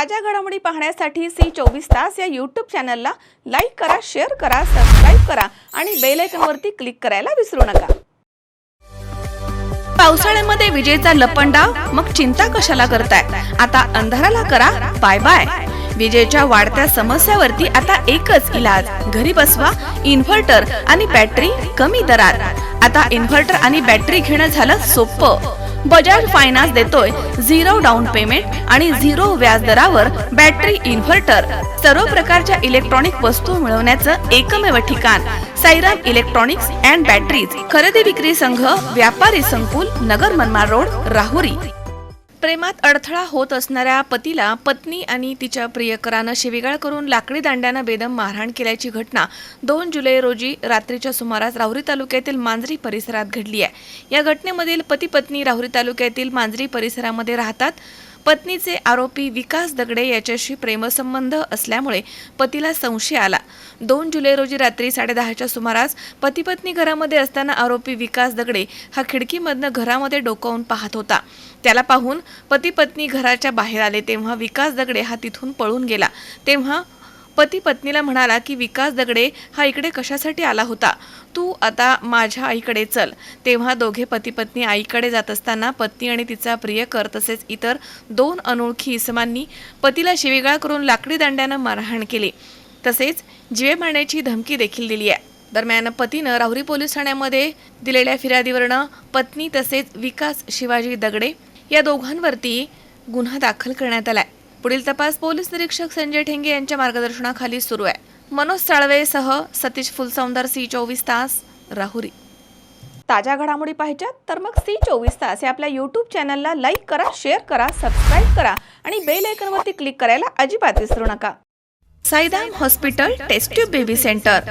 ताज्या घडामोडी पाहण्यासाठी C24 या YouTube चॅनलला लाईक करा, शेअर करा, सबस्क्राइब करा आणि बेल आयकॉनवरती क्लिक करायला विसरू नका। पावसाळ्यामध्ये विजेचा लपंडाव, मग चिंता कशाला करताय? आता अंधाराला करा बाय बाय। विजेच्या वाढत्या समस्यावरती आता एकच इलाज, घरी बसवा इन्व्हर्टर आणि बॅटरी कमी दरात। आता इन्व्हर्टर आणि बॅटरी घेणं झालं सोपं। बजाज फायनान्स देतोय 0 डाऊन पेमेंट आणि 0 व्याज दरावर बॅटरी इन्व्हर्टर। सर्व प्रकारच्या इलेक्ट्रॉनिक वस्तू मिळवण्याचं एकमेव ठिकाण साईराम इलेक्ट्रॉनिक्स अँड बॅटरीज। खरेदी विक्री संघ, व्यापारी संकुल, नगर मनमाड रोड, राहुरी। प्रेमात अडथळा होत असणाऱ्या पतीला पत्नी आणि तिच्या प्रियकरानं शिवीगाळ करून लाकडी दांड्यानं बेदम मारहाण केल्याची घटना 2 जुलै रोजी रात्रीच्या सुमारास राहुरी तालुक्यातील मांजरी परिसरात घडली आहे। या घटनेमधील पती पत्नी राहुरी तालुक्यातील मांजरी परिसरामध्ये राहतात। पत्नीचे आरोपी विकास दगडे याच्याशी प्रेमसंबंध असल्यामुळे पतीला संशय आला। 2 जुलै रोजी रात्री 10:30च्या सुमारास पती पत्नी घरामध्ये असताना आरोपी विकास दगडे हा खिडकीमधनं घरामध्ये डोकावून पाहत होता। त्याला पाहून पती पत्नी घराच्या बाहेर आले, तेव्हा विकास दगडे हा तिथून पळून गेला। तेव्हा पती पत्नीला म्हणाला की विकास दगडे हा इकडे कशासाठी आला होता, तू आता माझ्या आईकडे चल। तेव्हा दोघे पती पत्नी आईकडे जात असताना पत्नी आणि तिचा प्रियकर तसेच इतर 2 अनोळखी इसमांनी पतीला शिवीगाळ करून लाकडी दांड्यानं मारहाण केली, तसेच जीवे मारण्याची धमकी देखील दिली आहे। दरम्यान पतीनं राहुरी पोलीस ठाण्यामध्ये दिलेल्या फिर्यादीवरनं पत्नी तसेच विकास शिवाजी दगडे या दोघांवरती गुन्हा दाखल करण्यात आलाय। पुढील तपास पोलीस निरीक्षक संजय ठेंगे यांच्या मार्गदर्शनाखाली सुरू आहे। मनोज साळवेसह सतीश फुलसौंदर, C24 राहुरी। ताज्या घडामोडी पाहिजेत तर मग C24 या आपल्या YouTube चॅनलला लाईक करा, शेअर करा, सबस्क्राइब करा आणि बेल आयकॉनवरती क्लिक करायला अजिबात विसरू नका। Saidham hospital test tube baby centre.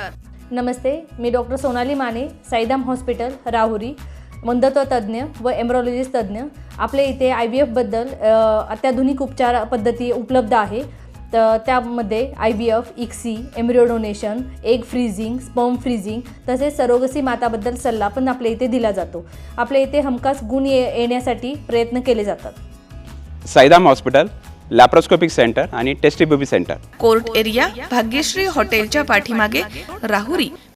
नमस्ते, मी डॉक्टर सोनाली माने, साईदाम हॉस्पिटल राहुरी, मंदत्व तज्ज्ञ व एम्ब्रॉलॉजिस्ट तज्ज्ञ। आपल्या इथे IVF बद्दल अत्याधुनिक उपचार पद्धती उपलब्ध आहे। तर त्यामध्ये IVF, ICSI, embryo donation, egg freezing, sperm freezing तसेच सरोगसी माताबद्दल सल्ला पण आपल्या इथे दिला जातो। आपल्या इथे हमखास गुण येण्यासाठी प्रयत्न केले जातात। साईदाम हॉस्पिटल लॅप्रोस्कोपिक सेंटर आणि test tube baby centre, court area, Bhagyashree हॉटेलच्या पाठीमागे, राहुरी।